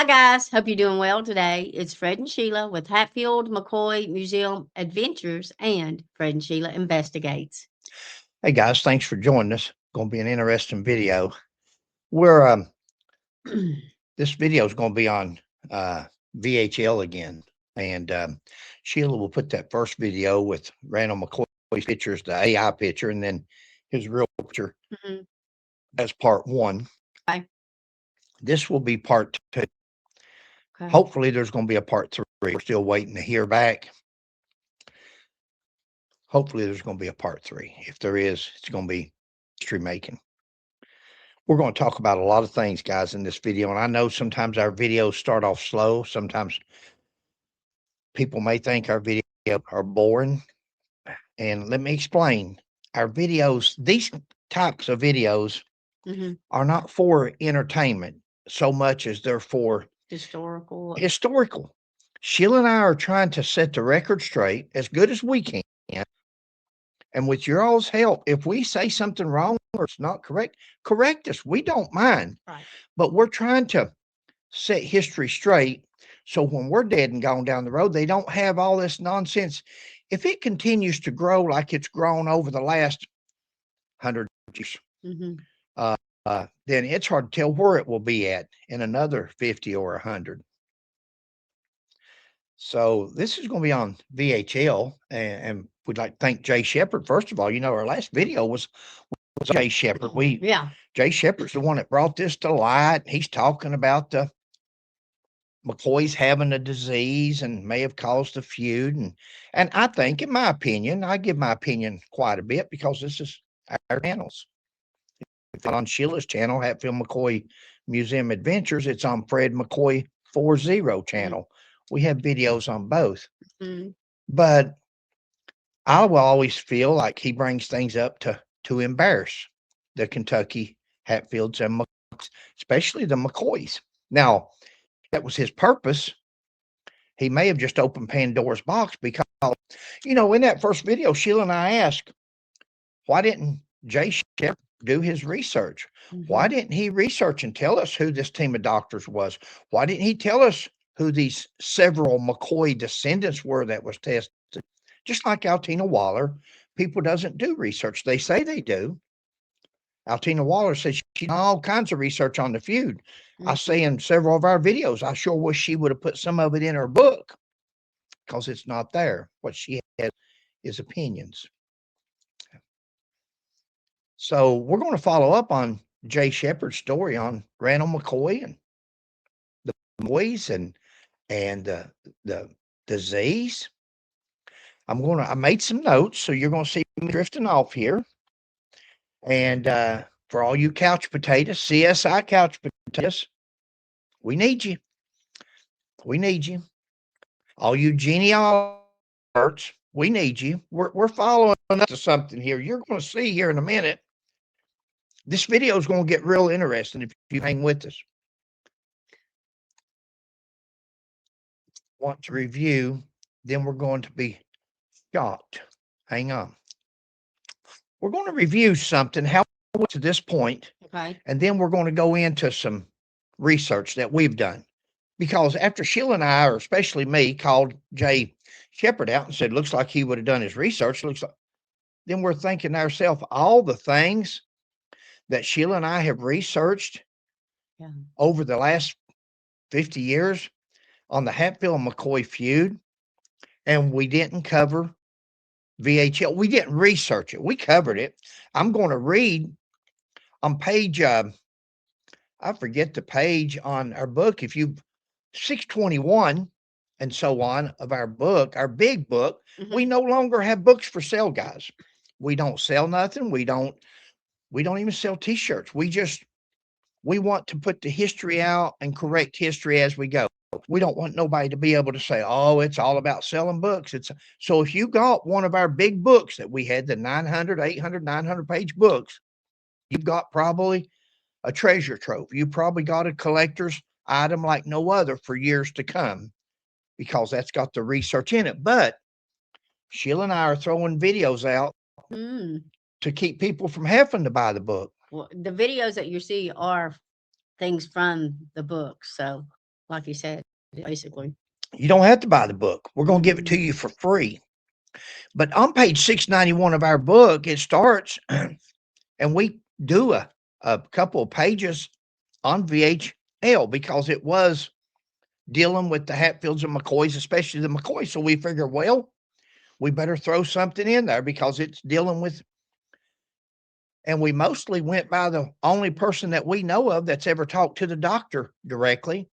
Hi, guys. Hope you're doing well today. It's Fred and Sheila with Hatfield McCoy Museum Adventures and Fred and Sheila Investigates. Hey guys, thanks for joining us. Going to be an interesting video. We're this video is going to be on VHL again, and Sheila will put that first video with Randall McCoy's pictures, the AI picture, and then his real picture Mhm. as part one. Okay. This will be part two. Okay. Hopefully, there's going to be a part three. We're still waiting to hear back. Hopefully, there's going to be a part three. If there is, it's going to be history making. We're going to talk about a lot of things, guys, in this video. And I know sometimes our videos start off slow. Sometimes people may think our videos are boring. And let me explain. Our videos, these types of videos hmm are not for entertainment so much as they're for historical. Sheila and I are trying to set the record straight as good as we can. And with your all's help, if we say something wrong or it's not correct, correct us. We don't mind. Right. But we're trying to set history straight so when we're dead and gone down the road, they don't have all this nonsense. If it continues to grow like it's grown over the last 100 years, hmm then it's hard to tell where it will be at in another 50 or 100. So this is going to be on VHL, and we'd like to thank Jay Shepard. First of all, our last video was Jay Shepard. Jay Shepard's the one that brought this to light. He's talking about the McCoy's having a disease and may have caused a feud. And I think, in my opinion, I give my opinion quite a bit because this is our channels. It's not on Sheila's channel, Hatfield McCoy Museum Adventures. It's on Fred McCoy 40 channel. We have videos on both. But I will always feel like he brings things up to embarrass the Kentucky Hatfields and McCoys, especially the McCoys. Now, that was his purpose. He may have just opened Pandora's box because, in that first video, Sheila and I asked, why didn't Jay Shepard do his research? Why didn't he research and tell us who this team of doctors was? Why didn't he tell us who these several McCoy descendants were that was tested? Just like Altina Waller, people doesn't do research. They say they do. Altina Waller says she done all kinds of research on the feud. I say in several of our videos, I sure wish she would have put some of it in her book because it's not there. What she has is opinions. So we're going to follow up on Jay Shepard's story on Randall McCoy and the boys and the disease. I made some notes, so you're going to see me drifting off here. And for all you couch potatoes, CSI couch potatoes, we need you. We need you. All you genealogy experts, we need you. We're following up to something here. You're going to see here in a minute. This video is going to get real interesting if you hang with us. Want to review, then we're going to be shocked. Hang on. We're going to review something, how we went to this point, and then we're going to go into some research that we've done. Because after Sheila and I, or especially me, called Jay Shepard out and said, looks like he would have done his research, then we're thinking to ourselves, all the things that Sheila and I have researched over the last 50 years on the Hatfield McCoy feud, and we didn't cover VHL. We didn't research it. We covered it. I'm going to read on page, I forget the page on our book. 621 and so on of our book, our big book, we no longer have books for sale, guys. We don't sell nothing. We don't even sell t-shirts. We want to put the history out and correct history as we go. We don't want nobody to be able to say, oh, it's all about selling books. So if you got one of our big books that we had, the 900, 800, 900 page books, you've got probably a treasure trove. You probably got a collector's item like no other for years to come because that's got the research in it. But Sheila and I are throwing videos out to keep people from having to buy the book. Well, the videos that you see are things from the book. So like you said, basically. You don't have to buy the book. We're going to give it to you for free. But on page 691 of our book, it starts, and we do a couple of pages on VHL because it was dealing with the Hatfields and McCoys, especially the McCoys. So we figured, well, we better throw something in there because it's dealing with, and we mostly went by the only person that we know of that's ever talked to the doctor directly.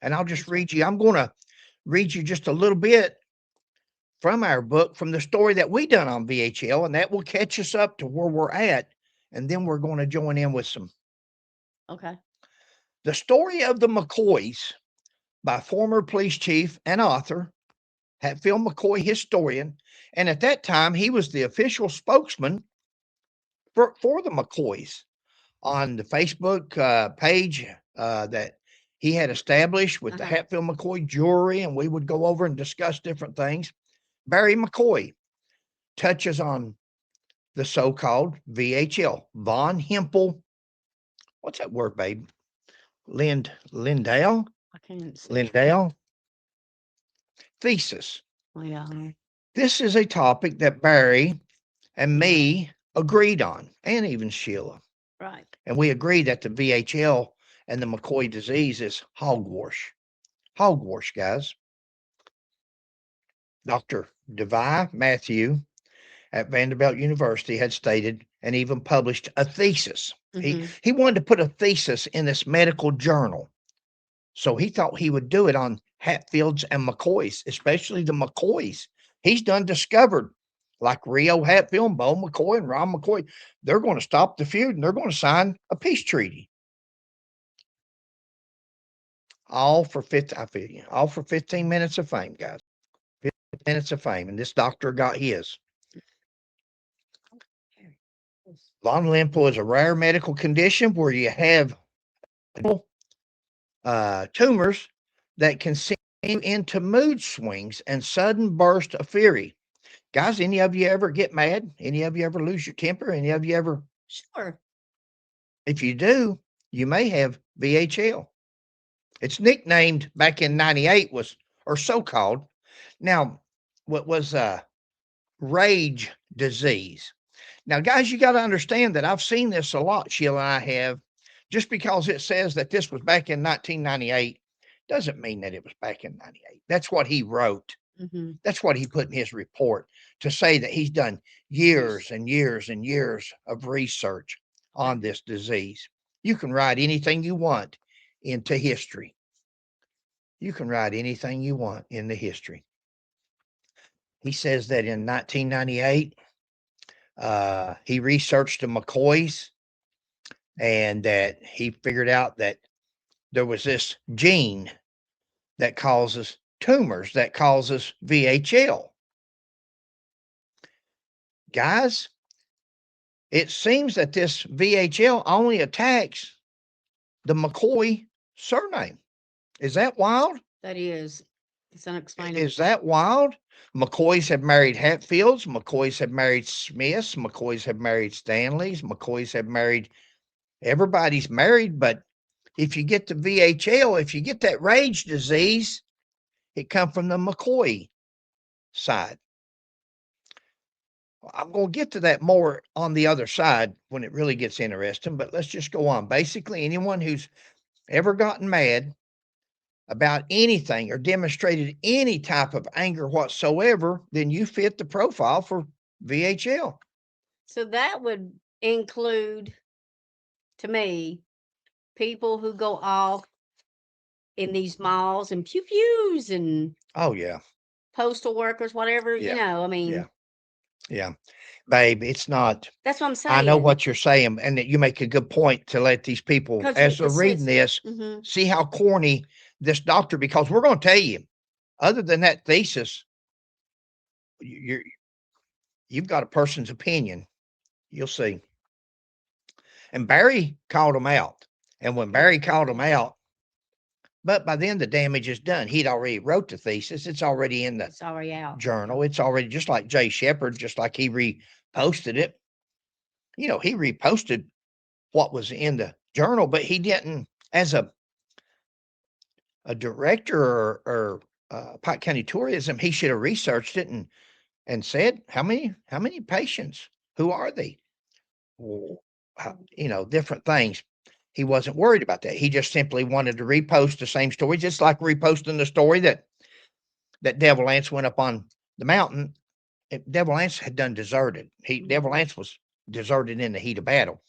And I'll just read you, I'm going to read you just a little bit from our book, from the story that we done on VHL, and that will catch us up to where we're at. And then we're going to join in with some. Okay. The story of the McCoys by former police chief and author Hatfield McCoy, historian. And at that time, he was the official spokesman for the McCoys on the Facebook page that he had established with the Hatfield McCoy jury. And we would go over and discuss different things. Barry McCoy touches on the so-called VHL, Von Hempel. What's that word, babe? Lindale? I can't see. Lindale? Thesis. Oh, yeah. This is a topic that Barry and me agreed on, and even Sheila. Right. And we agreed that the VHL and the McCoy disease is hogwash. Hogwash, guys. Dr. Devi Matthew at Vanderbilt University had stated and even published a thesis. He wanted to put a thesis in this medical journal. So he thought he would do it on Hatfields and McCoys, especially the McCoys. He's done discovered, like Rio Hatfield, Bo McCoy, and Ron McCoy, they're going to stop the feud and they're going to sign a peace treaty. All for 15 minutes of fame, guys. 15 minutes of fame. And this doctor got his. Von Lempel is a rare medical condition where you have tumors that can send you into mood swings and sudden burst of fury. Guys, any of you ever get mad? Any of you ever lose your temper? Any of you ever? Sure. If you do, you may have VHL. It's nicknamed back in 98 or so-called. Now, what was rage disease? Now, guys, you got to understand that I've seen this a lot, Sheila and I have. Just because it says that this was back in 1998 doesn't mean that it was back in 98. That's what he wrote. That's what he put in his report to say that he's done years and years and years of research on this disease. You can write anything you want into history. You can write anything you want in the history. He says that in 1998, he researched the McCoys and that he figured out that there was this gene that causes tumors, that causes VHL. Guys, it seems that this VHL only attacks the McCoy surname. Is that wild? That is. It's unexplainable. Is that wild? McCoys have married Hatfields. McCoys have married Smiths. McCoys have married Stanleys. McCoys have married, everybody's married, but if you get the VHL, if you get that rage disease, it comes from the McCoy side. I'm going to get to that more on the other side when it really gets interesting, but let's just go on. Basically, anyone who's ever gotten mad about anything or demonstrated any type of anger whatsoever, then you fit the profile for VHL. So that would include, to me, people who go off in these malls and pew-pews and oh yeah, postal workers, whatever, yeah. I mean. Yeah. Babe, it's not. That's what I'm saying. I know what you're saying, and that you make a good point to let these people, as they're reading this, see how corny this doctor, because we're going to tell you, other than that thesis, you've got a person's opinion. You'll see. And Barry called him out. And when Barry called him out, but by then the damage is done. He'd already wrote the thesis. It's already in the journal. It's already, just like Jay Shepard, just like he reposted it. He reposted what was in the journal, but he didn't, as a a director or Pike County Tourism, he should have researched it and said how many patients, who are they, different things. He wasn't worried about that. He just simply wanted to repost the same story, just like reposting the story that Devil Lance went up on the mountain. Devil Lance had done deserted. Devil Lance was deserted in the heat of battle.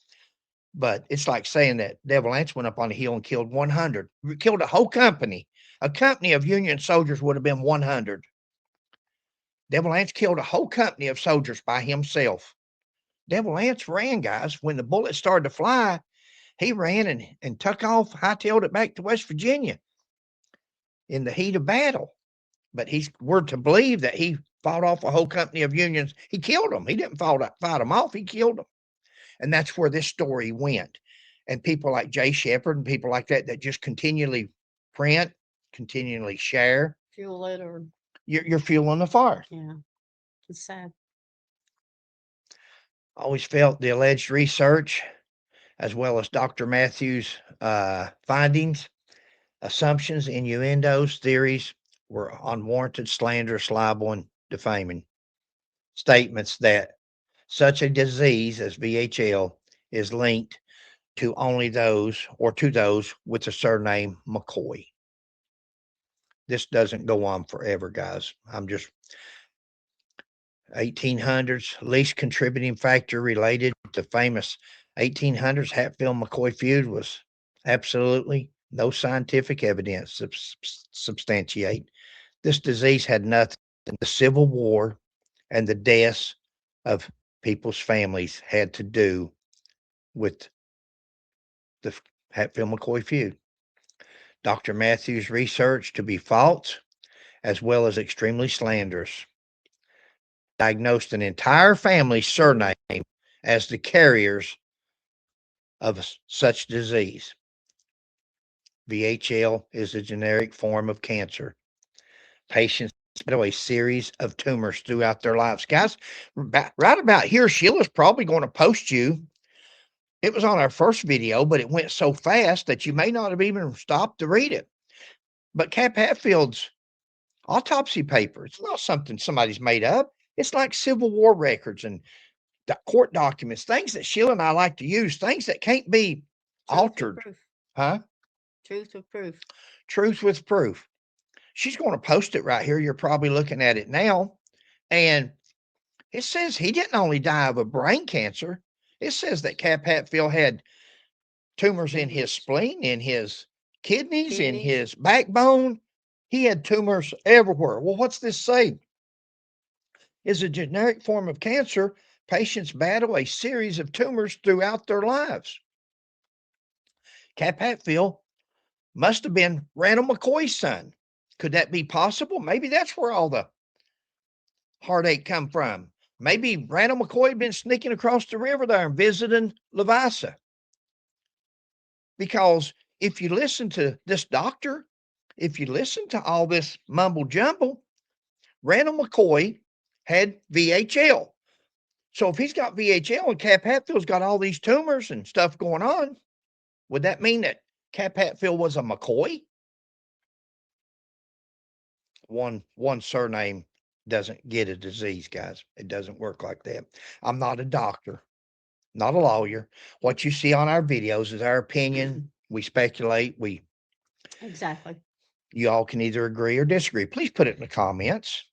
But it's like saying that Devil Lance went up on the hill and killed 100, killed a whole company. A company of Union soldiers would have been 100. Devil Lance killed a whole company of soldiers by himself. Devil Lance ran, guys. When the bullets started to fly, he ran and took off, hightailed it back to West Virginia in the heat of battle. But we're to believe that he fought off a whole company of Unions. He killed them. He didn't fight them off. He killed them. And that's where this story went. And people like Jay Shepard and people like that just continually print, continually share. Fuel it, or you're fueling the fire. Yeah, it's sad. Always felt the alleged research, as well as Dr. Matthews' findings, assumptions, innuendos, theories were unwarranted, slanderous, libel, and defaming statements that such a disease as VHL is linked to only those with the surname McCoy. This doesn't go on forever, guys. I'm just 1800s, least contributing factor related to famous 1800s Hatfield McCoy feud was absolutely no scientific evidence to substantiate. This disease had nothing. The Civil War and the deaths of people's families had to do with the Hatfield McCoy feud. Dr. Matthews' research to be false, as well as extremely slanderous. Diagnosed an entire family's surname as the carriers of such disease. VHL is a generic form of cancer. Patients battle a series of tumors throughout their lives. Guys, right about here, Sheila's probably going to post you. It was on our first video, but it went so fast that you may not have even stopped to read it. But Cap Hatfield's autopsy paper, it's not something somebody's made up. It's like Civil War records and court documents, things that Sheila and I like to use, things that can't be altered. Huh? Truth with proof. Truth with proof. She's going to post it right here. You're probably looking at it now. And it says he didn't only die of a brain cancer. It says that Cap Hatfield had tumors in his spleen, in his kidneys, in his backbone. He had tumors everywhere. Well, what's this say? Is a generic form of cancer. Patients battle a series of tumors throughout their lives. Cap Hatfield must have been Randall McCoy's son. Could that be possible? Maybe that's where all the heartache come from. Maybe Randall McCoy had been sneaking across the river there and visiting Levisa. Because if you listen to this doctor, if you listen to all this mumble jumble, Randall McCoy had VHL. So if he's got VHL and Cap Hatfield's got all these tumors and stuff going on, would that mean that Cap Hatfield was a McCoy? One surname doesn't get a disease, guys. It doesn't work like that. I'm not a doctor, not a lawyer. What you see on our videos is our opinion. We speculate. Exactly. You all can either agree or disagree. Please put it in the comments.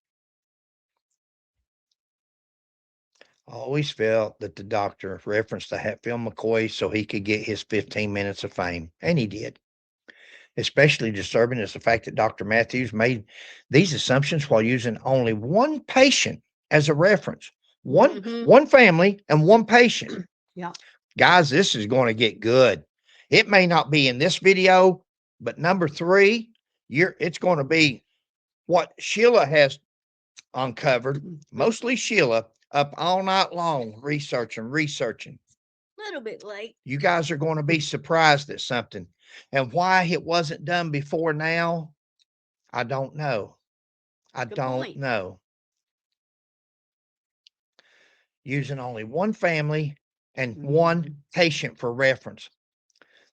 I always felt that the doctor referenced the Hatfield McCoy so he could get his 15 minutes of fame, and he did. Especially disturbing is the fact that Dr. Matthews made these assumptions while using only one patient as a reference. One family and one patient. Yeah. Guys, this is going to get good. It may not be in this video, but number 3, it's going to be what Sheila has uncovered, mostly Sheila, up all night long researching. A little bit late. You guys are going to be surprised at something. And why it wasn't done before now, I don't know. I don't know. Using only one family and one patient for reference.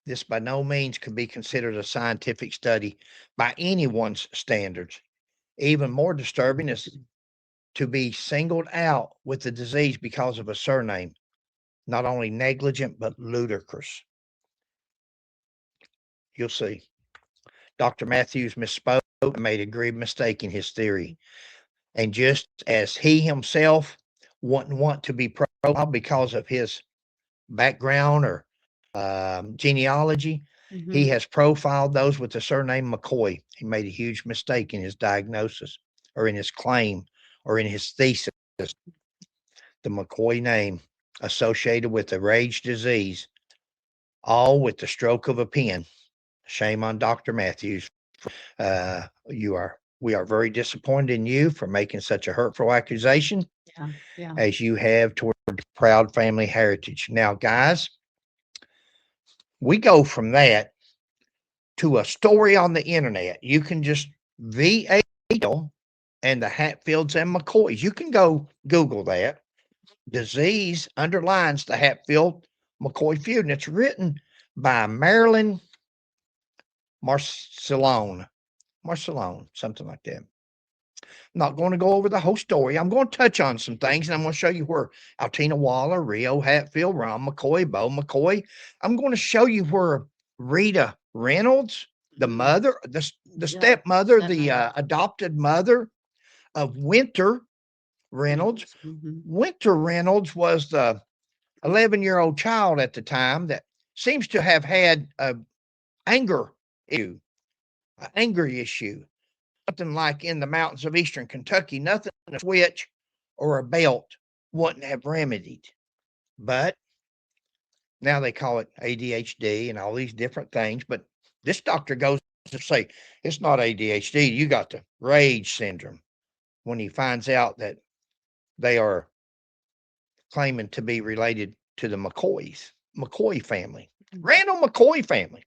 This by no means could be considered a scientific study by anyone's standards. Even more disturbing is to be singled out with the disease because of a surname. Not only negligent, but ludicrous. You'll see. Dr. Matthews misspoke and made a grave mistake in his theory. And just as he himself wouldn't want to be profiled because of his background or genealogy, he has profiled those with the surname McCoy. He made a huge mistake in his diagnosis or in his claim or in his thesis. The McCoy name associated with the rage disease, all with the stroke of a pen. Shame on Dr. Matthews. We are very disappointed in you for making such a hurtful accusation as you have toward proud family heritage. Now, guys, we go from that to a story on the internet. You can just VHL and the Hatfields and McCoys. You can go Google that. Disease underlines the Hatfield McCoy feud, and it's written by Marilyn Marcelone, something like that. I'm not going to go over the whole story. I'm going to touch on some things, and I'm going to show you where Altina Waller, Rio Hatfield, Ron McCoy, Bo McCoy. I'm going to show you where Rita Reynolds, the mother, the stepmother, the adopted mother of Winter Reynolds. Winter Reynolds was the 11-year-old child at the time that seems to have had an anger issue, something like in the mountains of eastern Kentucky, nothing a switch or a belt wouldn't have remedied. But now they call it ADHD and all these different things. But this doctor goes to say, it's not ADHD, you got the rage syndrome, when he finds out that they are claiming to be related to the McCoy family, Randall McCoy family,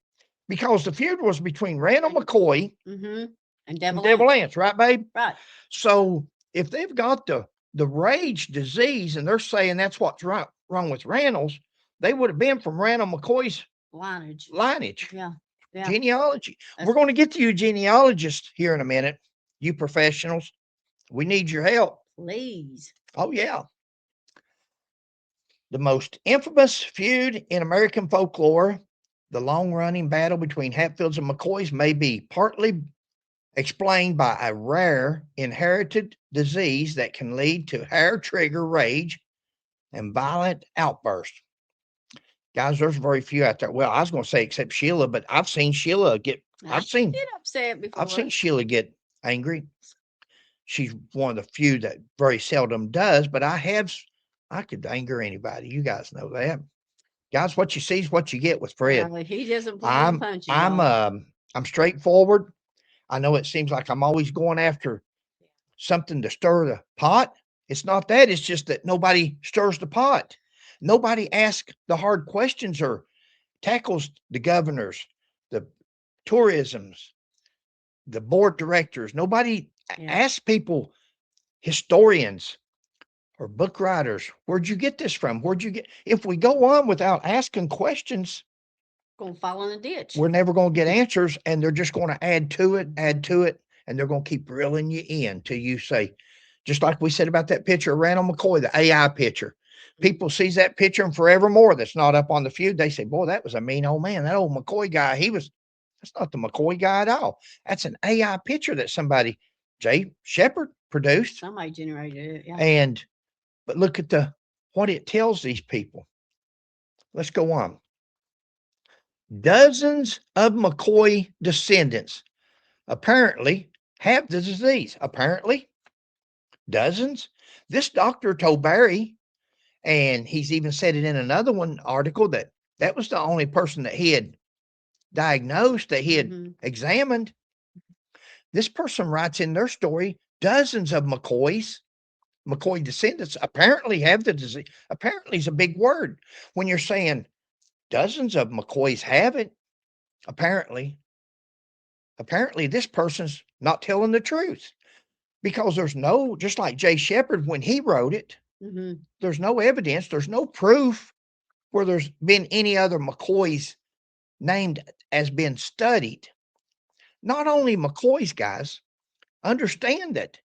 because the feud was between Randall McCoy and Devil Lance, right, babe? Right. So if they've got the rage disease and they're saying that's what's wrong with Randall's, they would have been from Randall McCoy's lineage. Yeah. Genealogy. We're going to get to you genealogists here in a minute, you professionals. We need your help. Please. Oh, yeah. The most infamous feud in American folklore, the long-running battle between Hatfields and McCoys, may be partly explained by a rare inherited disease that can lead to hair-trigger rage and violent outbursts. Guys, there's very few out there. Well, I was going to say except Sheila, but I've seen Sheila get upset before. I've seen Sheila get angry. She's one of the few that very seldom does, but I could anger anybody. You guys know that. Guys, what you see is what you get with Fred. He doesn't pull any punches. I'm straightforward. I know it seems like I'm always going after something to stir the pot. It's not that. It's just that nobody stirs the pot. Nobody asks the hard questions or tackles the governors, the tourisms, the board directors. Nobody asks people, historians or book writers, where'd you get this from? If we go on without asking questions, going to fall in the ditch. We're never going to get answers, and they're just going to add to it, and they're going to keep reeling you in till you say, just like we said about that picture of Randall McCoy, the AI picture. People sees that picture and forevermore that's not up on the feud. They say, boy, that was a mean old man. That old McCoy guy, that's not the McCoy guy at all. That's an AI picture that somebody, Jay Shepard, produced. Somebody generated it, But look at what it tells these people. Let's go on. Dozens of McCoy descendants apparently have the disease. Apparently, dozens. This doctor told Barry, and he's even said it in another article, that was the only person that he had diagnosed, that he had examined. This person writes in their story, dozens of McCoy descendants apparently have the disease. Apparently is a big word when you're saying dozens of McCoys have it. Apparently this person's not telling the truth, because there's no, just like Jay Shepard when he wrote it, there's no evidence, there's no proof where there's been any other McCoys named as being studied. Not only McCoys, guys, understand that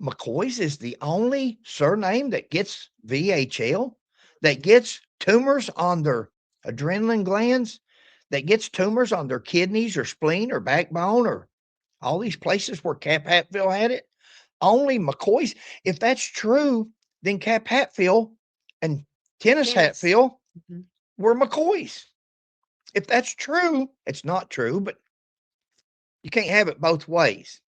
McCoys is the only surname that gets VHL, that gets tumors on their adrenaline glands, that gets tumors on their kidneys or spleen or backbone or all these places where Cap Hatfield had it. Only McCoys. If that's true, then Cap Hatfield and Tennis Hatfield were McCoys. If that's true, it's not true, but you can't have it both ways.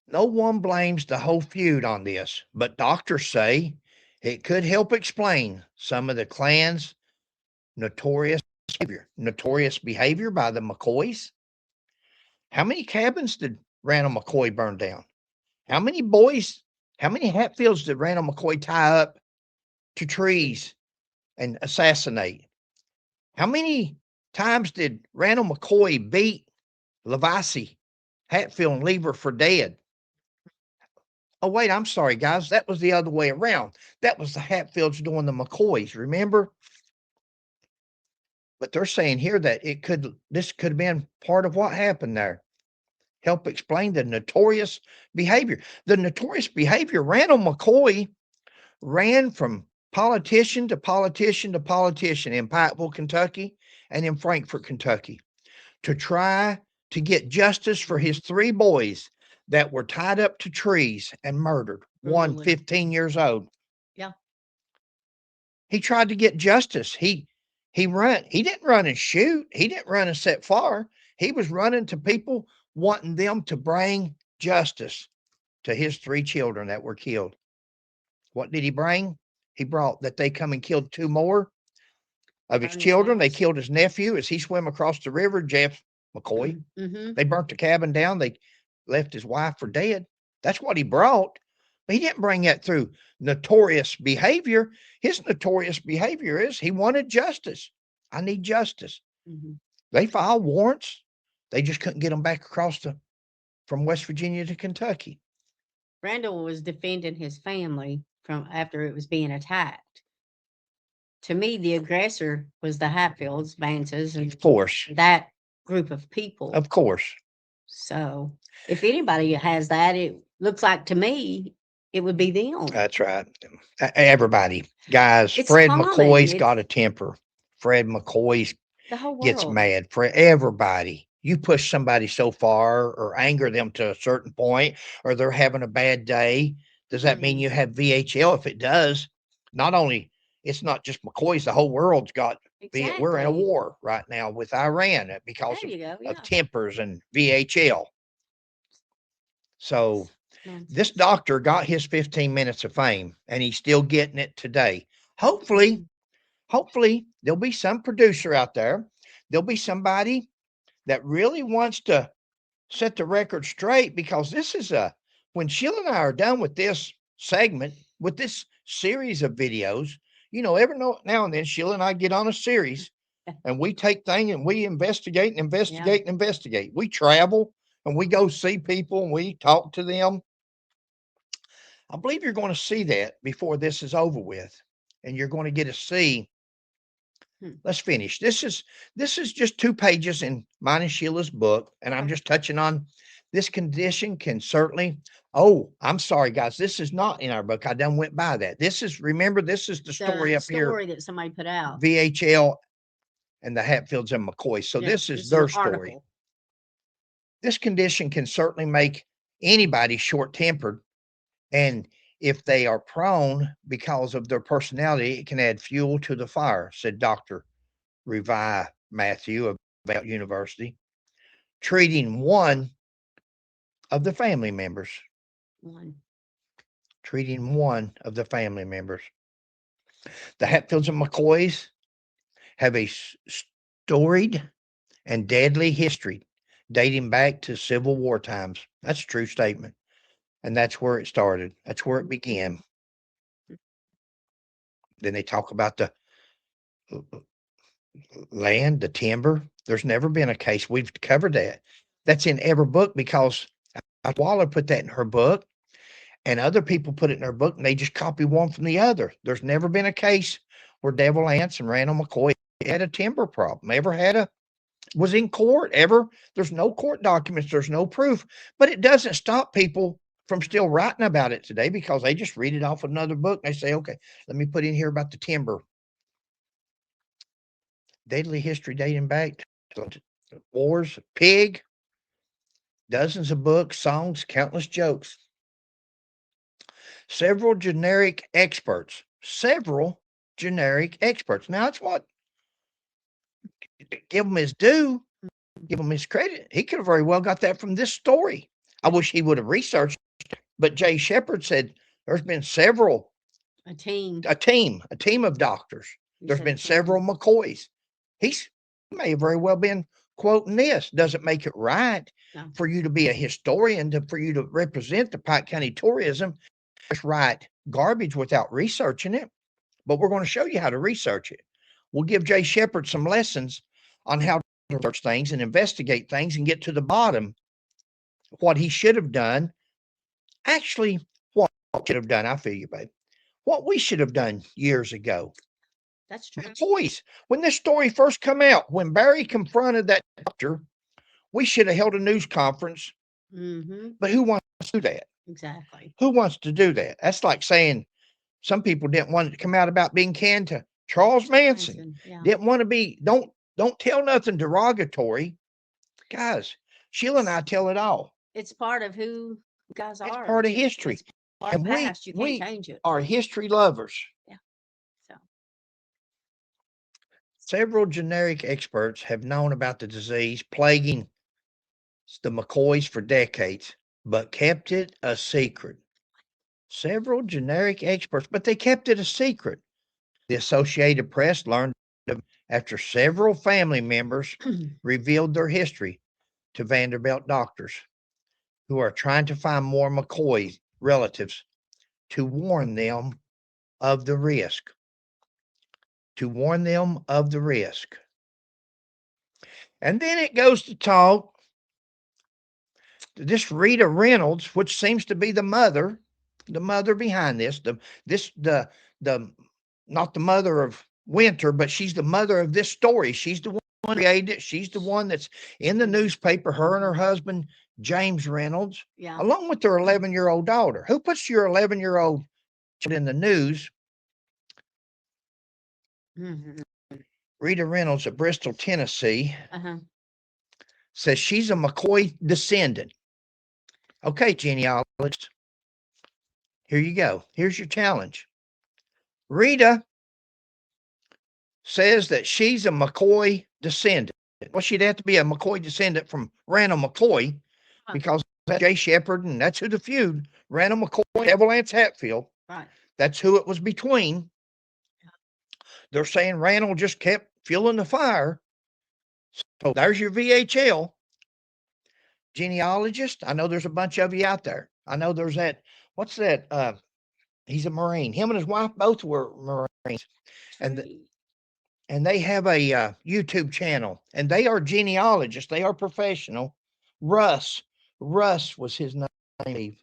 No one blames the whole feud on this, but doctors say it could help explain some of the clan's notorious behavior by the McCoys. How many cabins did Randall McCoy burn down? How many Hatfields did Randall McCoy tie up to trees and assassinate? How many times did Randall McCoy beat Lavasi Hatfield and leave her for dead? Oh, wait, I'm sorry, guys. That was the other way around. That was the Hatfields doing the McCoys, remember? But they're saying here that this could have been part of what happened there. Help explain the notorious behavior. The notorious behavior, Randall McCoy ran from politician to politician to politician in Pikeville, Kentucky, and in Frankfort, Kentucky, to try to get justice for his 3 boys that were tied up to trees and murdered. One 15 years old. Yeah. He tried to get justice. He didn't run and shoot. He didn't run and set fire. He was running to people wanting them to bring justice to his 3 children that were killed. What did he bring? He brought that they come and killed 2 more of his children. They killed his nephew as he swam across the river, Jeff McCoy. They burnt the cabin down. They left his wife for dead. That's what he brought. But he didn't bring that through notorious behavior. His notorious behavior is he wanted justice. I need justice. They filed warrants. They just couldn't get them back across from West Virginia to Kentucky. Randall was defending his family from after it was being attacked. To me, the aggressor was the Hatfields, Vances, and of course that group of people. Of course. So if anybody has that, it looks like to me it would be them. That's right. Everybody, guys. It's Fred common. McCoy's got a temper. Fred McCoy gets mad. For everybody. You push somebody so far or anger them to a certain point, or they're having a bad day. Does that mean you have VHL? If it does, it's not just McCoy's, the whole world's got, we're in a war right now with Iran because of tempers and VHL. So this doctor got his 15 minutes of fame and he's still getting it today. Hopefully there'll be some producer out there. There'll be somebody that really wants to set the record straight, because this is when Sheila and I are done with this segment, with this series of videos, every now and then Sheila and I get on a series and we take things and we investigate and investigate and investigate. We travel and we go see people and we talk to them. I believe you're going to see that before this is over with, and you're going to get to see. Let's finish. This is just 2 pages in mine and Sheila's book, and I'm just touching on this condition can certainly. Oh, I'm sorry, guys. This is not in our book. I done went by that. Remember, this is the story up here. Story that somebody put out. VHL and the Hatfields and McCoy. So this is their story. This condition can certainly make anybody short-tempered, and if they are prone because of their personality, it can add fuel to the fire, said Dr. Revi Matthew of Vanderbilt University, treating one of the family members. Treating one of the family members. The Hatfields and McCoys have a storied and deadly history dating back to Civil War times. That's a true statement. And that's where it started. That's where it began. Then they talk about the land, the timber. There's never been a case. We've covered that. That's in every book, because Waller put that in her book, and other people put it in their book, and they just copy one from the other. There's never been a case where Devil Anse and Randall McCoy had a timber problem, was in court, there's no court documents, there's no proof, but it doesn't stop people from still writing about it today because they just read it off another book. And they say, okay, let me put in here about the timber. Deadly history dating back to wars, pig, dozens of books, songs, countless jokes. Several generic experts. Now, that's what, give him his due, give him his credit. He could have very well got that from this story. I wish he would have researched, but Jay Shepard said there's been a team of doctors. There's been several McCoys. He may have very well been quoting this. Doesn't make it right for you to be a historian, for you to represent the Pike County tourism, just write garbage without researching it. But we're going to show you how to research it. We'll give Jay Shepard some lessons on how to research things and investigate things and get to the bottom of what he should have done. Actually, what should have done, I feel you, babe. What we should have done years ago. That's true. McCoys, when this story first come out, when Barry confronted that doctor, we should have held a news conference. But who wants to do that? Exactly. Who wants to do that? That's like saying some people didn't want it to come out about being canned to Charles Manson. Didn't want to be, don't tell nothing derogatory. Guys, Sheila and I tell it all. It's part of who you guys are. It's part of history. And past, you can't change it. Are history lovers. Yeah. So several generic experts have known about the disease plaguing the McCoys for decades, but kept it a secret. Several generic experts, but they kept it a secret. The Associated Press learned after several family members revealed their history to Vanderbilt doctors who are trying to find more McCoy relatives to warn them of the risk. And then it goes to talk this Rita Reynolds, which seems to be the mother behind this, the not the mother of Winter, but she's the mother of this story. She's the one who created it. She's the one that's in the newspaper, her and her husband, James Reynolds, along with their 11-year-old daughter. Who puts your 11-year-old child in the news? Rita Reynolds of Bristol, Tennessee, says she's a McCoy descendant. Okay, genealogist, here you go. Here's your challenge. Rita says that she's a McCoy descendant. Well, she'd have to be a McCoy descendant from Randall McCoy, because that's Jay Shepard, and that's who the feud, Randall McCoy, Devil Anse Hatfield. Right. That's who it was between. They're saying Randall just kept fueling the fire. So there's your VHL. Genealogist, I know there's a bunch of you out there. I know there's that, what's that? He's a Marine. Him and his wife both were Marines. And they have a YouTube channel, and they are genealogists. They are professional. Russ was his name.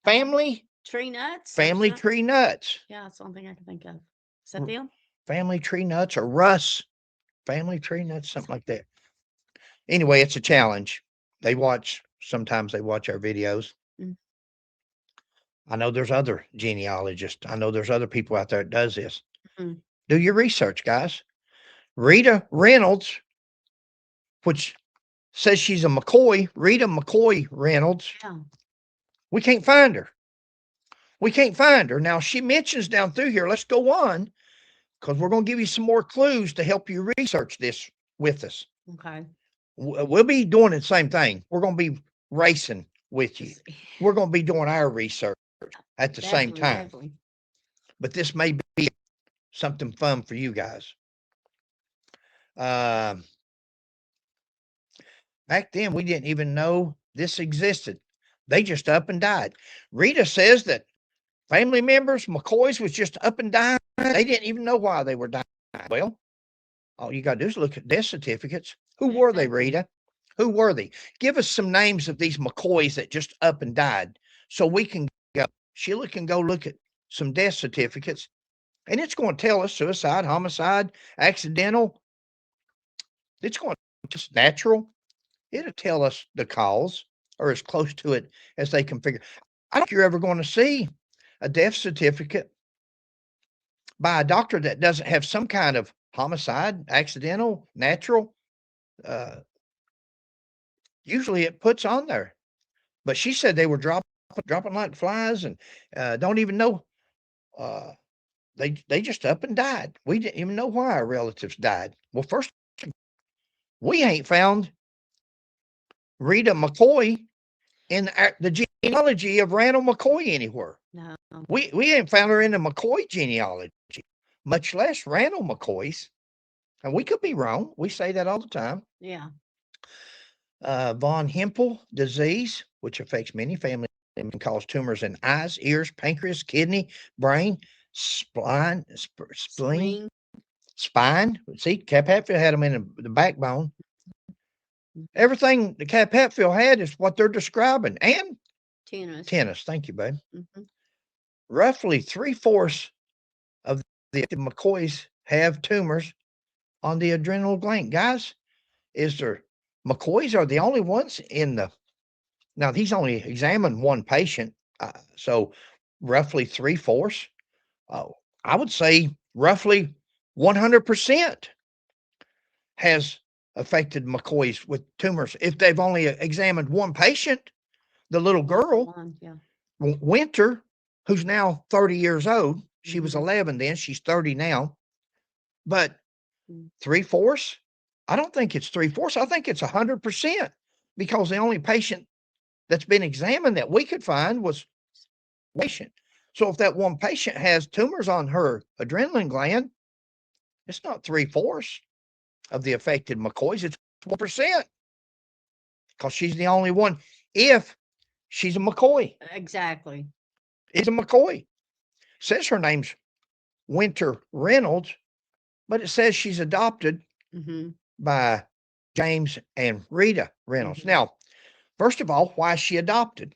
Family Tree Nuts. Family Tree Nuts. Yeah, that's the only thing I can think of. Is that them? Family Tree Nuts or Russ. Family Tree Nuts, something like that. Anyway, it's a challenge. Sometimes they watch our videos. I know there's other genealogists. I know there's other people out there that does this. Do your research, guys. Rita Reynolds, which says she's a McCoy, Rita McCoy Reynolds. Yeah. We can't find her. Now, she mentions down through here, let's go on, because we're going to give you some more clues to help you research this with us. Okay. We'll be doing the same thing. We're going to be racing with you. We're going to be doing our research at the same time. Definitely. But this may be something fun for you guys. Back then, we didn't even know this existed. They just up and died. Rita says that family members, McCoys, was just up and dying. They didn't even know why they were dying. Well, all you got to do is look at death certificates. Who were they, Rita? Who were they? Give us some names of these McCoys that just up and died so we can go. Sheila can go look at some death certificates And it's going to tell us suicide, homicide, accidental. It's going to just natural. It'll tell us the cause or as close to it as they can figure. I don't think you're ever going to see a death certificate by a doctor that doesn't have some kind of homicide, accidental, natural. Usually it puts on there. But she said they were dropping like flies and don't even know. They just up and died. We didn't even know why our relatives died. Well, first, we ain't found Rita McCoy in the genealogy of Randall McCoy anywhere. No. We ain't found her in the McCoy genealogy, much less Randall McCoy's. And we could be wrong. We say that all the time. Yeah. Von Hippel disease, which affects many families and cause tumors in eyes, ears, pancreas, kidney, brain, spleen, spine. See, Cap Hatfield had them in the backbone. Everything the Cap Hatfield had is what they're describing. And tennis. Thank you, babe. Mm-hmm. Roughly 3/4 of the McCoys have tumors on the adrenal gland. Guys, McCoys are the only ones in the. Now, he's only examined one patient, so roughly 3/4. I would say roughly 100% has affected McCoys with tumors. If they've only examined one patient, the little girl, Winter, who's now 30 years old, she was 11 then, she's 30 now, but 3/4, I don't think it's 3/4, I think it's 100%, because the only patient that's been examined that we could find was patient. So if that one patient has tumors on her adrenaline gland, it's not 3/4 of the affected McCoys, it's 1%, because she's the only one. If she's a McCoy. Exactly. It's a McCoy. Says her name's Winter Reynolds, but it says she's adopted by James and Rita Reynolds. Now, first of all, why is she adopted?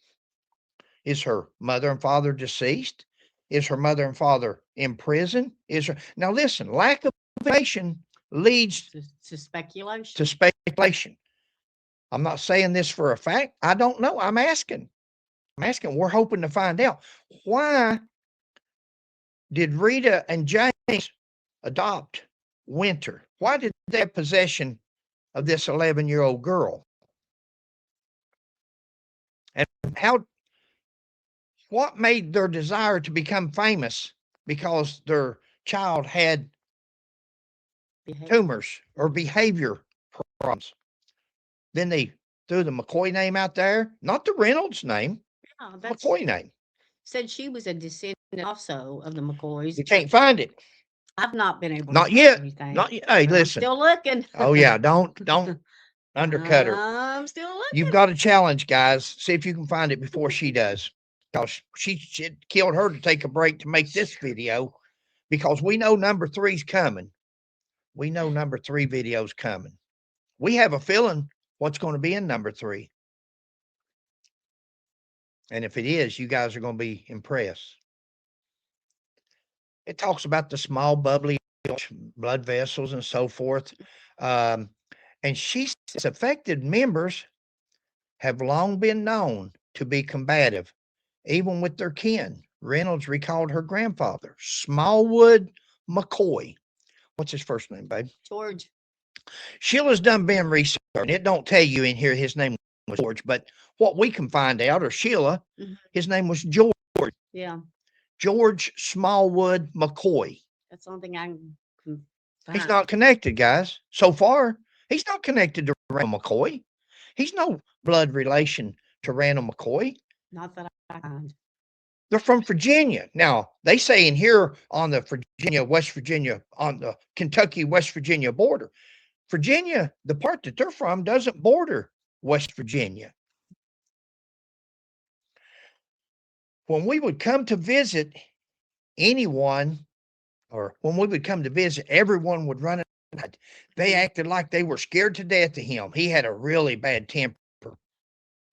Is her mother and father deceased? Is her mother and father in prison? Now listen, lack of information leads to speculation. To speculation. I'm not saying this for a fact. I don't know. I'm asking. We're hoping to find out. Why did Rita and James adopt Winter? Why did they have possession of this 11-year-old girl? And what made their desire to become famous because their child had tumors or behavior problems? Then they threw the McCoy name out there, not the Reynolds name, McCoy name. Said she was a descendant also of the McCoys. You can't find it. I've not been able to find anything. Not yet. Hey, listen. I'm still looking. Oh, yeah. Don't undercut her. I'm still looking. You've got a challenge, guys. See if you can find it before she does. Because she killed her to take a break to make this video, because we know number 3's coming. We know number 3 video's coming. We have a feeling what's going to be in number 3. And if it is, you guys are going to be impressed. It talks about the small bubbly blood vessels and so forth. And she says affected members have long been known to be combative, even with their kin. Reynolds recalled her grandfather, Smallwood McCoy. What's his first name, babe? George. Sheila's done been research. It don't tell you in here his name was George, but what we can find out, or Sheila, his name was George. Yeah. George Smallwood McCoy. That's something I can find. He's not connected, guys. So far, he's not connected to Randall McCoy. He's no blood relation to Randall McCoy. Not that I find. They're from Virginia. Now, they say in here on the West Virginia, on the Kentucky-West Virginia border. Virginia, the part that they're from, doesn't border West Virginia. When we would come to visit anyone, or when we would come to visit, everyone would run. They acted like they were scared to death of him. He had a really bad temper.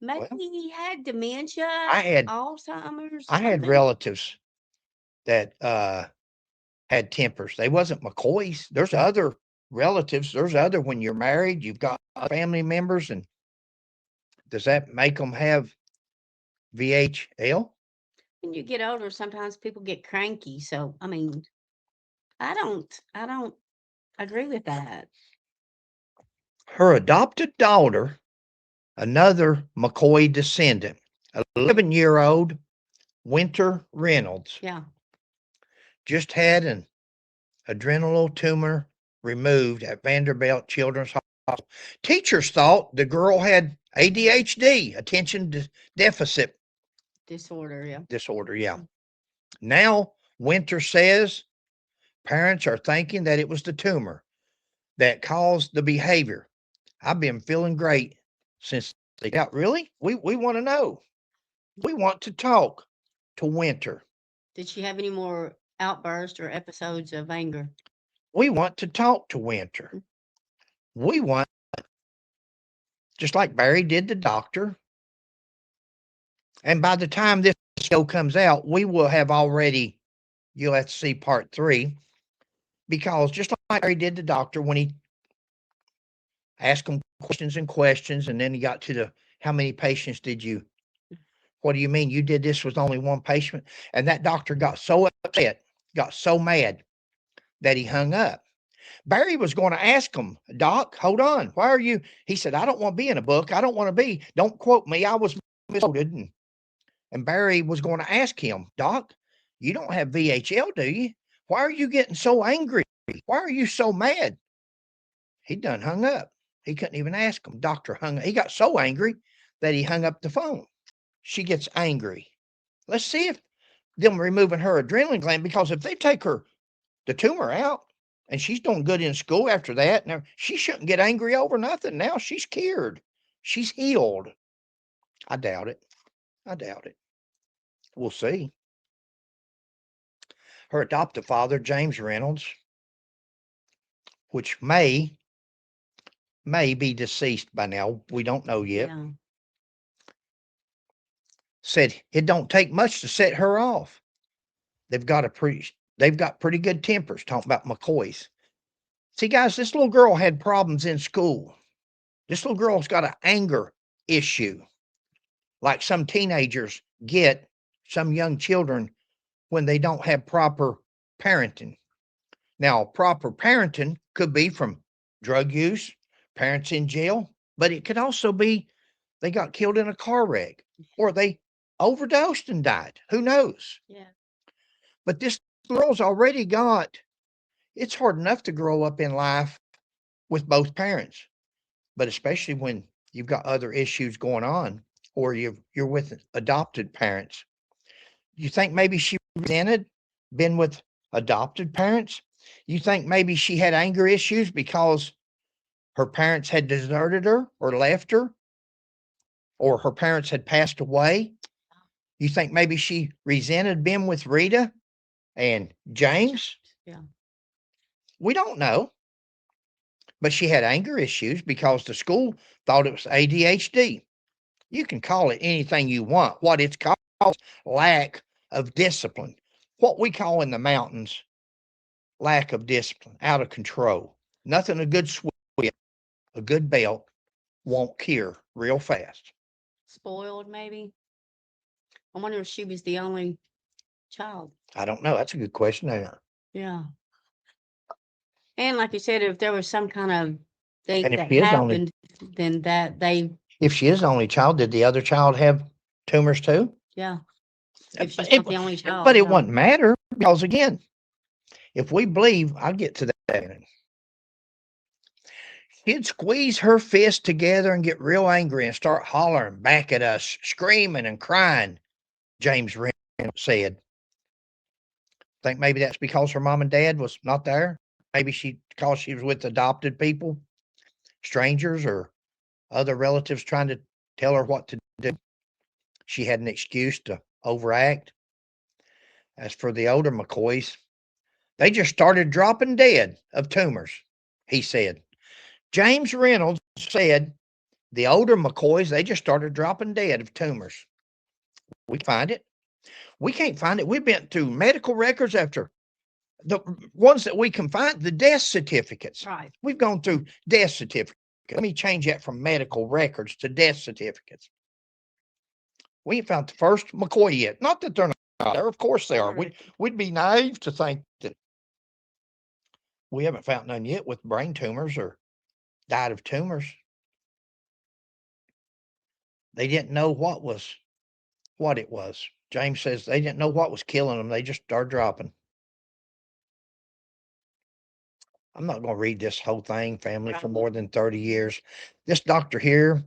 Maybe he had dementia. I had Alzheimer's. I had relatives that had tempers. They wasn't McCoys. There's other relatives. There's other, when you're married, you've got family members. And does that make them have VHL? When you get older, sometimes people get cranky. So, I mean, I don't agree with that. Her adopted daughter, another McCoy descendant, 11-year-old Winter Reynolds, Yeah. just had an adrenal tumor removed at Vanderbilt Children's Hospital. Teachers thought the girl had ADHD, attention deficit Disorder, yeah. Disorder, yeah. Now, Winter says parents are thinking that it was the tumor that caused the behavior. I've been feeling great since they got. Really? We want to know. We want to talk to Winter. Did she have any more outbursts or episodes of anger? We want to talk to Winter. We want, just like Barry did the doctor. And by the time this show comes out, we will have already, you'll have to see part 3, because just like Barry did the doctor, when he asked him questions, and then he got to the, how many patients did you, what do you mean you did this with only one patient? And that doctor got so upset, got so mad that he hung up. Barry was going to ask him, Doc, hold on, why are you? He said, I don't want to be in a book. I don't want to be, don't quote me. I was misquoted. And Barry was going to ask him, Doc, you don't have VHL, do you? Why are you getting so angry? Why are you so mad? He done hung up. He couldn't even ask him. Doctor hung up. He got so angry that he hung up the phone. She gets angry. Let's see if them removing her adrenaline gland, because if they take her, the tumor out, and she's doing good in school after that, now she shouldn't get angry over nothing. Now she's cured. She's healed. I doubt it. I doubt it. We'll see. Her adoptive father, James Reynolds, which may be deceased by now, we don't know yet, Yeah. said it don't take much to set her off. They've got pretty good tempers, talking about McCoys. See, guys, this little girl had problems in school. This little girl's got an anger issue, like some teenagers get, some young children, when they don't have proper parenting. Now, proper parenting could be from drug use, parents in jail, but it could also be they got killed in a car wreck, or they overdosed and died. Who knows? Yeah. But this girl's already got, it's hard enough to grow up in life with both parents, but especially when you've got other issues going on, or you're with adopted parents. You think maybe she resented been with adopted parents? You think maybe she had anger issues because her parents had deserted her or left her, or her parents had passed away? You think maybe she resented being with Rita and James? Yeah. We don't know. But she had anger issues because the school thought it was ADHD. You can call it anything you want. What it's called, lack of discipline. What we call in the mountains, lack of discipline, out of control. Nothing a good swim, a good belt won't cure real fast. Spoiled, maybe. I wonder if she was the only child. I don't know. That's a good question. Yeah. And like you said, if there was some kind of thing And if that she is happened, then that they, if she is the only child, did the other child have tumors too? yeah. If she's It- not the only child. But it yeah. wouldn't matter, because again, if we believe, I'll get to that. She'd squeeze her fist together and get real angry and start hollering back at us, screaming and crying, James Reynolds said. Think maybe that's because her mom and dad was not there? Maybe because she was with adopted people, strangers, or other relatives trying to tell her what to do. She had an excuse to overact. As for the older McCoys, they just started dropping dead of tumors, he said. James Reynolds said the older McCoys, they just started dropping dead of tumors. We find it. We can't find it. We've been through medical records after the ones that we can find, the death certificates. Right. We've gone through death certificates. Let me change that from medical records to death certificates. We ain't found the first McCoy yet. Not that they're not there. Of course they are. We'd be naive to think that we haven't found none yet with brain tumors or died of tumors. They didn't know what it was. James says they didn't know what was killing them. They just started dropping. I'm not going to read this whole thing, family for more than 30 years. This doctor here,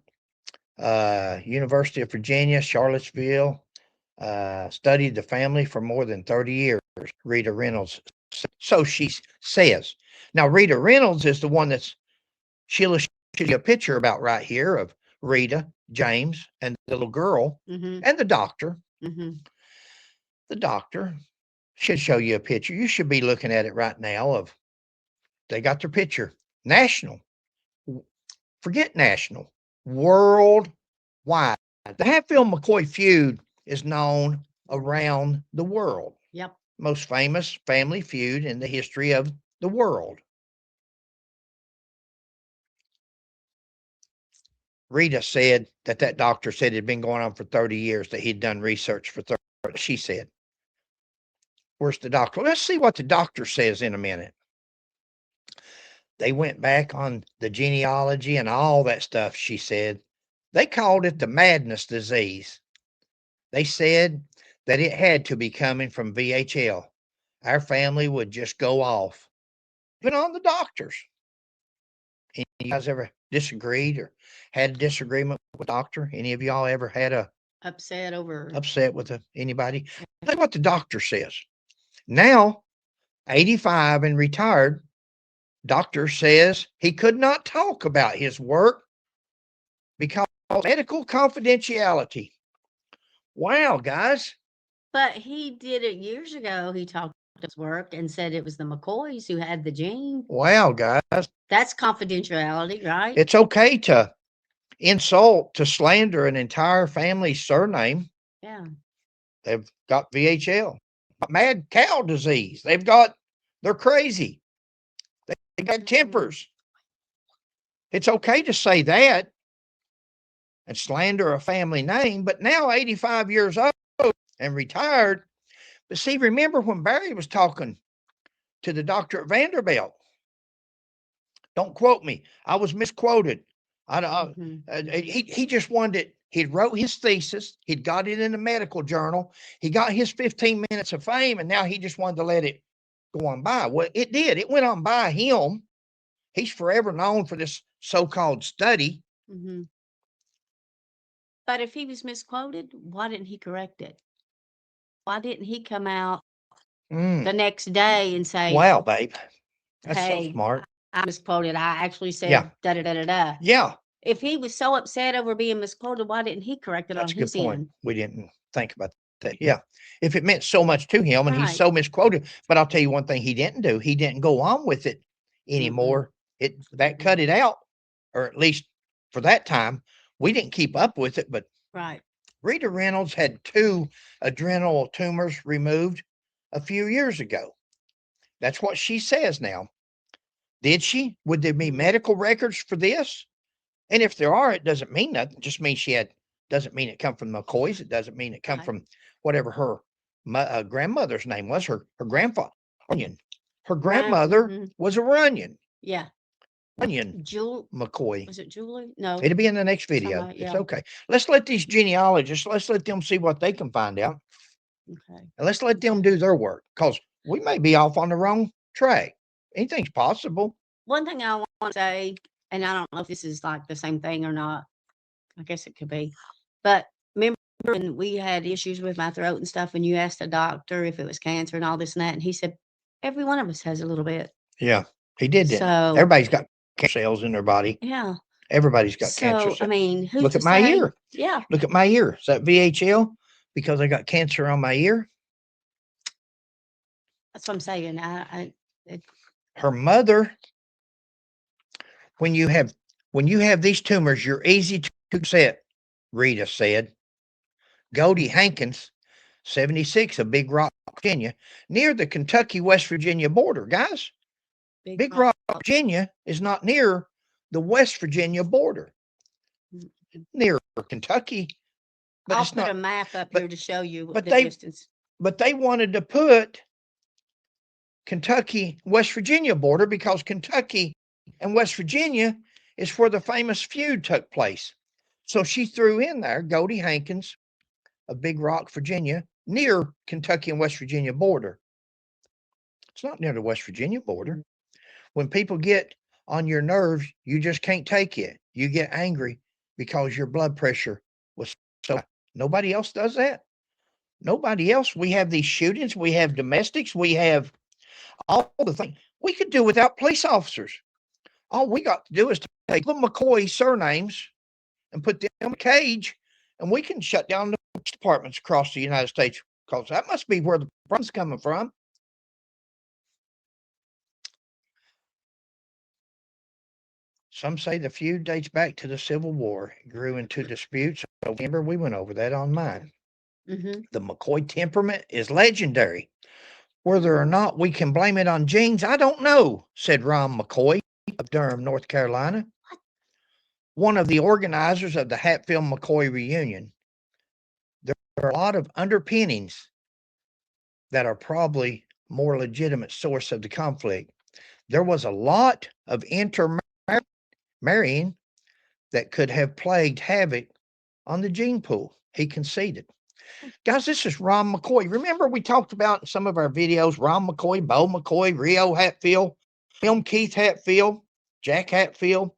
University of Virginia, Charlottesville, studied the family for more than 30 years, Rita Reynolds. So she says. Now, Rita Reynolds is the one she'll show you a picture about right here of Rita, James, and the little girl, and the doctor. The doctor should show you a picture. You should be looking at it right now they got their picture. National. Forget national. Worldwide. The Hatfield McCoy feud is known around the world. Yep. Most famous family feud in the history of the world. Rita said that doctor said it had been going on for 30 years, that he'd done research for 30 years. She said, where's the doctor? Let's see what the doctor says in a minute. They went back on the genealogy and all that stuff, she said. They called it the madness disease. They said that it had to be coming from VHL. Our family would just go off. Even on the doctors. Any of you guys ever disagreed or had a disagreement with a doctor? Any of y'all ever had a upset with anybody? That's what the doctor says. Now, 85 and retired, doctor says he could not talk about his work because of medical confidentiality. Wow, guys. But he did it years ago. He talked about his work and said it was the McCoys who had the gene. Wow, guys. That's confidentiality, right? It's okay to insult, to slander an entire family's surname. Yeah. They've got VHL, mad cow disease. They're crazy. They got tempers. It's okay to say that and slander a family name, but now 85 years old and retired. But see, remember when Barry was talking to the doctor at Vanderbilt? Don't quote me. I was misquoted. He just wanted it. He wrote his thesis. He'd got it in a medical journal. He got his 15 minutes of fame, and now he just wanted to let it go on by. Well, it did. It went on by him. He's forever known for this so-called study. But if he was misquoted, why didn't he correct it? Why didn't he come out the next day and say, wow, babe, that's hey, so smart. I misquoted. I actually said da-da-da-da-da. Yeah. If he was so upset over being misquoted, why didn't he correct it on his end? That's a good point. We didn't think about that. Yeah. If it meant so much to him and he's so misquoted. But I'll tell you one thing he didn't do. He didn't go on with it anymore. That cut it out, or at least for that time. We didn't keep up with it, but Rita Reynolds had 2 adrenal tumors removed a few years ago. That's what she says now. Did she? Would there be medical records for this? And if there are, it doesn't mean nothing. It just means doesn't mean it come from McCoys. It doesn't mean it come from whatever her grandmother's name was, her grandfather. Runyon. Her grandmother was a Runyon. Yeah. Runyon. McCoy. Was it Julie? No. It'll be in the next video. It's okay. Let's let these genealogists, let's let them see what they can find out. Okay. And let's let them do their work, because we may be off on the wrong track. Anything's possible. One thing I want to say, and I don't know if this is like the same thing or not. I guess it could be. But remember when we had issues with my throat and stuff, and you asked the doctor if it was cancer and all this and that, and he said, every one of us has a little bit. Yeah, he did. So everybody's got cancer cells in their body. Yeah. Everybody's got cancer cells. I mean, look at my ear. Yeah. Look at my ear. Is that VHL because I got cancer on my ear? That's what I'm saying. Her mother, when you have these tumors, you're easy to upset, Rita said. Goldie Hankins 76 of Big Rock, Virginia, near the Kentucky-West Virginia border. Guys, Big Rock, Virginia is not near the West Virginia border. Near Kentucky. But I'll put a map up here to show you the distance. But they wanted to put Kentucky, West Virginia border because Kentucky and West Virginia is where the famous feud took place. So she threw in there Goldie Hankins of Big Rock, Virginia, near Kentucky and West Virginia border. It's not near the West Virginia border. When people get on your nerves, you just can't take it. You get angry because your blood pressure was so high. Nobody else does that. Nobody else. We have these shootings. We have domestics. We have all the things. We could do without police officers. All we got to do is take the McCoy surnames and put them in a cage, and we can shut down the police departments across the United States, because that must be where the problem's coming from. Some say the feud dates back to the Civil War. It grew into disputes. So remember, we went over that on mine. The McCoy temperament is legendary. Whether or not we can blame it on genes, I don't know, said Ron McCoy of Durham, North Carolina, one of the organizers of the Hatfield McCoy reunion. There are a lot of underpinnings that are probably more legitimate source of the conflict. There was a lot of intermarrying that could have plagued havoc on the gene pool, he conceded. Guys, this is Ron McCoy. Remember we talked about in some of our videos, Ron McCoy, Bo McCoy, Rio Hatfield, film Keith Hatfield, Jack Hatfield,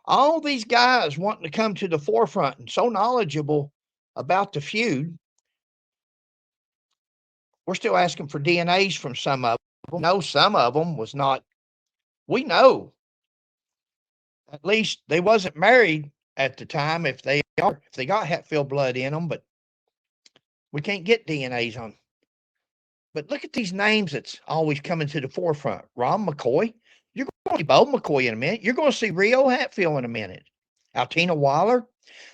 all these guys wanting to come to the forefront and so knowledgeable about the feud. We're still asking for DNAs from some of them. No, some of them was not. We know at least they wasn't married at the time if they got Hatfield blood in them, but we can't get DNAs on. But look at these names that's always coming to the forefront. Ron McCoy. You're going to see Bo McCoy in a minute. You're going to see Rio Hatfield in a minute. Altina Waller.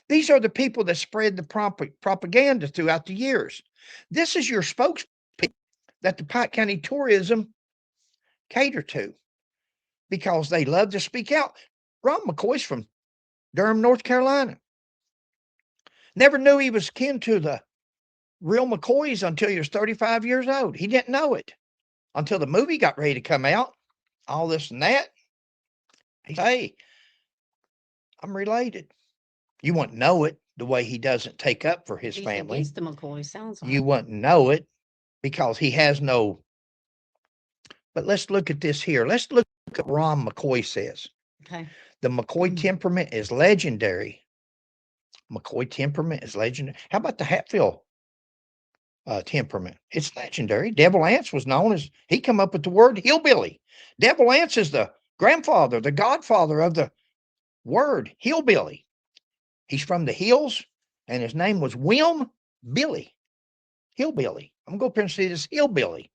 These are the people that spread the propaganda throughout the years. This is your spokespeople that the Pike County Tourism cater to because they love to speak out. Ron McCoy's from Durham, North Carolina. Never knew he was kin to the real McCoys until he was 35 years old. He didn't know it until the movie got ready to come out. All this and that. He said, hey, I'm related. You wouldn't know it the way he doesn't take up for his family. He's the McCoy, sounds like. You wouldn't know it because he has no. But let's look at this here. Let's look at what Ron McCoy says. Okay. The McCoy temperament is legendary. McCoy temperament is legendary. How about the Hatfield temperament? It's legendary. Devil Anse was known as, he come up with the word hillbilly. Devil Anse is the grandfather, the godfather of the word hillbilly. He's from the hills, and his name was William Billy. Hillbilly. I'm going to go up here and see this hillbilly.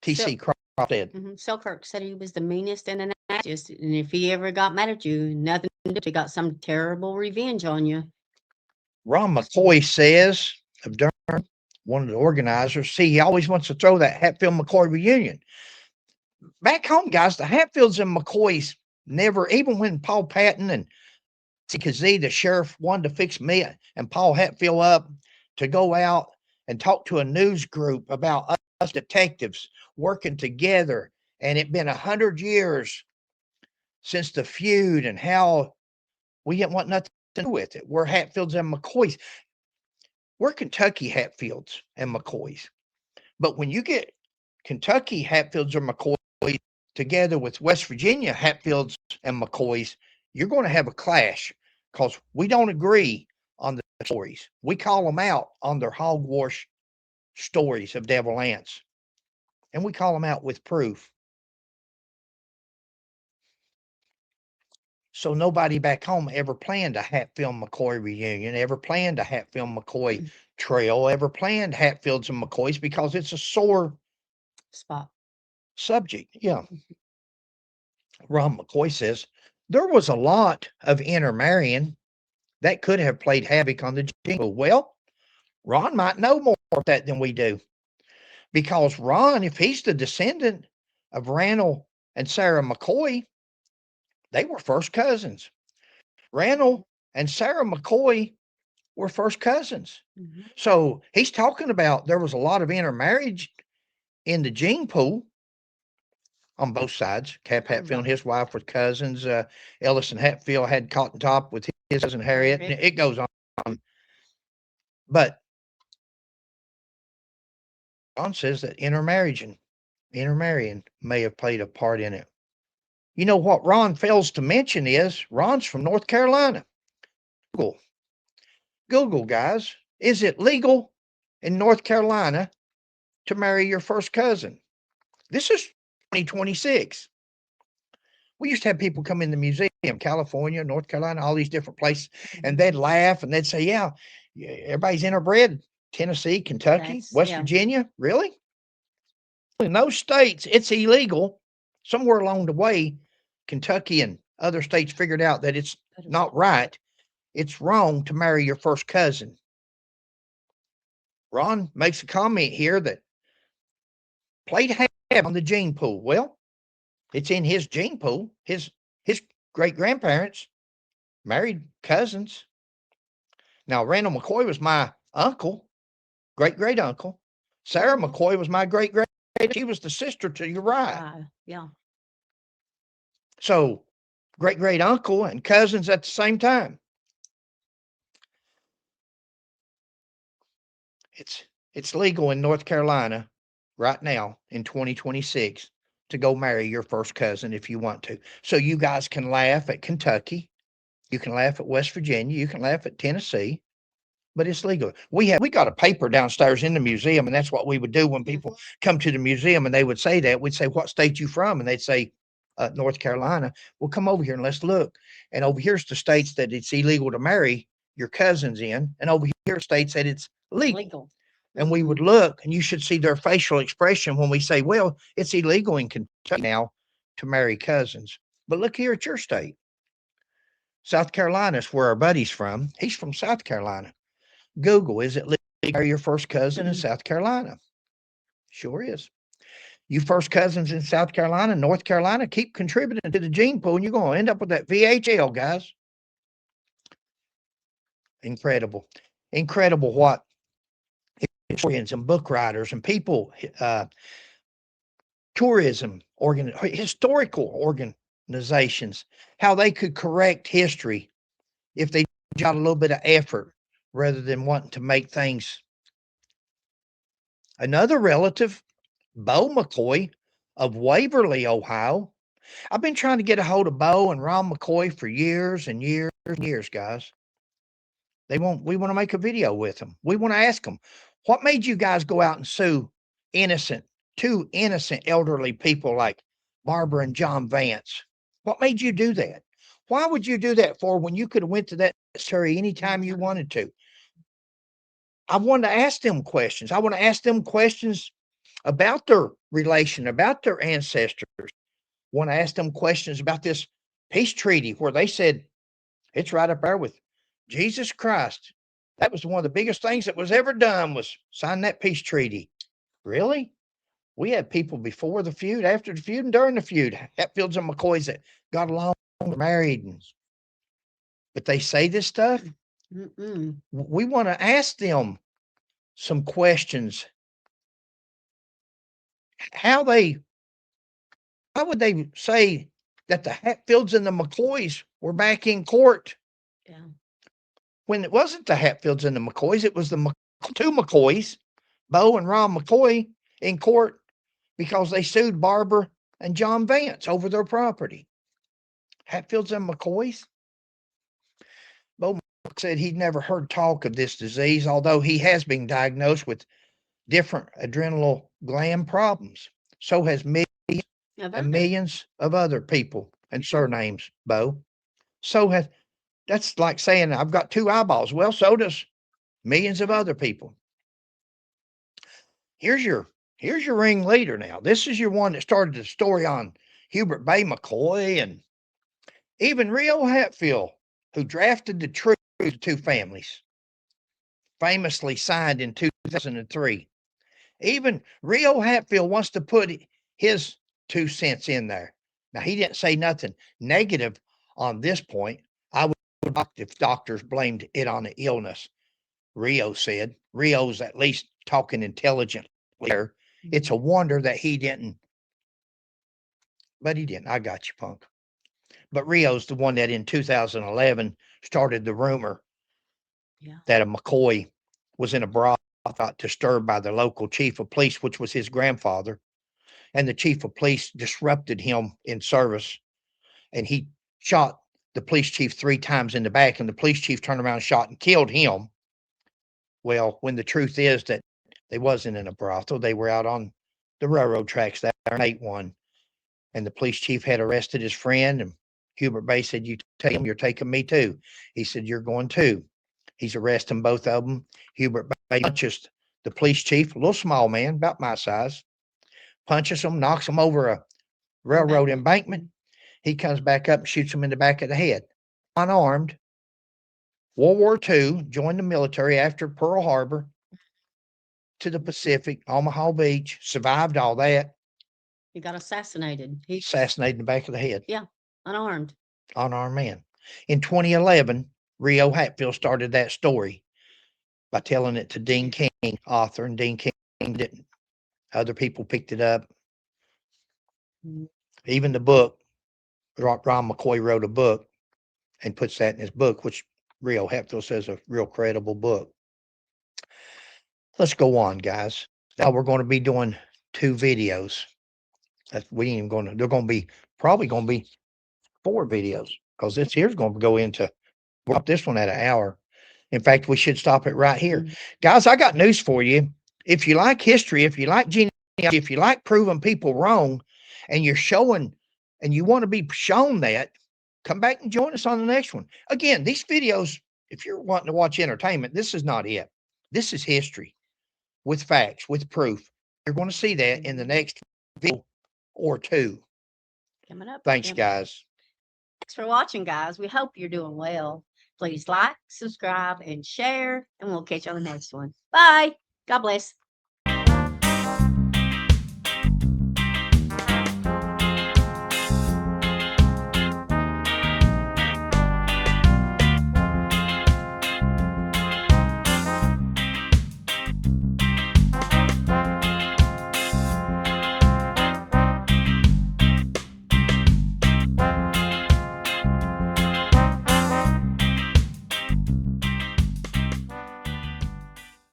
T.C. Croft said. Selkirk said he was the meanest and the nastiest, and if he ever got mad at you, nothing to do. He got some terrible revenge on you. Ron McCoy says of Durham, one of the organizers, see, he always wants to throw that Hatfield McCoy reunion. Back home, guys, the Hatfields and McCoys never, even when Paul Patton and Kazee, the sheriff, wanted to fix me and Paul Hatfield up to go out and talk to a news group about us detectives working together, and it'd been 100 years since the feud and how we didn't want nothing to do with it. We're Hatfields and McCoys. We're Kentucky Hatfields and McCoys. But when you get Kentucky Hatfields or McCoys together with West Virginia Hatfields and McCoys, you're going to have a clash because we don't agree on the stories. We call them out on their hogwash stories of Devil Anse. And we call them out with proof. So nobody back home ever planned a Hatfield McCoy reunion, ever planned a Hatfield McCoy trail, ever planned Hatfields and McCoys because it's a sore spot subject. Yeah. Ron McCoy says there was a lot of intermarrying that could have played havoc on the gene pool. Well, Ron might know more of that than we do. Because Ron, if he's the descendant of Randall and Sarah McCoy, they were first cousins. Randall and Sarah McCoy were first cousins. Mm-hmm. So he's talking about there was a lot of intermarriage in the gene pool on both sides. Cap Hatfield and his wife were cousins. Ellis and Hatfield had Cotton Top with his cousin Harriet. It goes on. But Ron says that intermarrying may have played a part in it. You know what Ron fails to mention is Ron's from North Carolina. Google, guys. Is it legal in North Carolina to marry your first cousin? This is 2026. We used to have people come in the museum, California, North Carolina, all these different places, and they'd laugh and they'd say, yeah, everybody's interbred. Tennessee, Kentucky, West Virginia. Really? In those states, it's illegal. Somewhere along the way, Kentucky and other states figured out that it's not right. It's wrong to marry your first cousin. Ron makes a comment here that played have on the gene pool. Well, it's in his gene pool. His great-grandparents married cousins. Now, Randall McCoy was my uncle, great-great-uncle. Sarah McCoy was my great-great. She was the sister to your right. Yeah. So, great-great-uncle and cousins at the same time. It's legal in North Carolina right now in 2026 to go marry your first cousin if you want to. So you guys can laugh at Kentucky, you can laugh at West Virginia, you can laugh at Tennessee, but it's legal. We got a paper downstairs in the museum, and that's what we would do when people come to the museum and they would say that. We'd say, what state you from? And they'd say, North Carolina. Well, come over here and let's look. And over here's the states that it's illegal to marry your cousins in, and over here states that it's legal. And we would look, and you should see their facial expression when we say, well, it's illegal in Kentucky now to marry cousins. But look here at your state. South Carolina is where our buddy's from. He's from South Carolina. Google, is it legal to marry your first cousin in South Carolina? Sure is. You first cousins in South Carolina, North Carolina, keep contributing to the gene pool, and you're going to end up with that VHL, guys. Incredible. Incredible what historians and book writers and people, tourism, historical organizations, how they could correct history if they got a little bit of effort rather than wanting to make things. Another relative, Bo McCoy of Waverly, Ohio. I've been trying to get a hold of Bo and Ron McCoy for years and years and years, guys. We want to make a video with them. We want to ask them, what made you guys go out and sue two innocent elderly people like Barbara and John Vance? What made you do that? Why would you do that for when you could have went to that cemetery anytime you wanted to? I want to ask them questions. I want to ask them questions about their relation, about their ancestors. I want to ask them questions about this peace treaty where they said it's right up there with Jesus Christ. That was one of the biggest things that was ever done was sign that peace treaty. Really? We had people before the feud, after the feud, and during the feud. Hatfields and McCoys that got along, married. But they say this stuff. We want to ask them some questions. Why would they say that the Hatfields and the McCoys were back in court? Yeah. When it wasn't the Hatfields and the McCoys, it was the two McCoys, Bo and Ron McCoy, in court because they sued Barbara and John Vance over their property. Hatfields and McCoys. Bo said he'd never heard talk of this disease, although he has been diagnosed with different adrenal gland problems. So has millions and millions of other people and surnames, Bo. That's like saying I've got two eyeballs. Well, so does millions of other people. Here's your ringleader now. This is your one that started the story on Hubert Bay McCoy and even Rio Hatfield, who drafted the truth to two families. famously signed in 2003. Even Rio Hatfield wants to put his 2 cents in there. Now, he didn't say nothing negative on this point. I would if doctors blamed it on the illness. Rio said. Rio's at least talking intelligently there. It's a wonder that he didn't. But he didn't. I got you, punk. But Rio's the one that in 2011 started the rumor that a McCoy was in a brothel, disturbed by the local chief of police, which was his grandfather. And the chief of police disrupted him in service. And he shot the police chief 3 times in the back. And the police chief turned around and shot and killed him. Well, when the truth is that they wasn't in a brothel, they were out on the railroad tracks there in 8-1. And the police chief had arrested his friend. And Hubert Bay said, "You take him, you're taking me too." He said, "You're going too." He's arresting both of them. Hubert Bay punches the police chief, a little small man, about my size, punches him, knocks him over a railroad embankment. He comes back up and shoots him in the back of the head. Unarmed. World War II, joined the military after Pearl Harbor to the Pacific, Omaha Beach, survived all that. He got assassinated. Assassinated in the back of the head. Yeah, unarmed. Unarmed man. In 2011, Rio Hatfield started that story by telling it to Dean King, author, and Dean King didn't. Other people picked it up. Even the book, Ron McCoy wrote a book and puts that in his book, which Rio Hatfield says is a real credible book. Let's go on, guys. Now we're going to be doing 2 videos. We ain't even going to, they're going to be, probably going to be 4 videos, because this here's going to go into, we'll stop this one at an hour. In fact, we should stop it right here. Guys, I got news for you. If you like history, if you like genealogy, if you like proving people wrong, and you're showing, and you want to be shown that, come back and join us on the next one. Again, these videos, if you're wanting to watch entertainment, this is not it. This is history with facts, with proof. You're going to see that in the next video or 2. Coming up. Thanks, guys. Thanks for watching, guys. We hope you're doing well. Please like, subscribe, and share, and we'll catch you on the next one. Bye. God bless.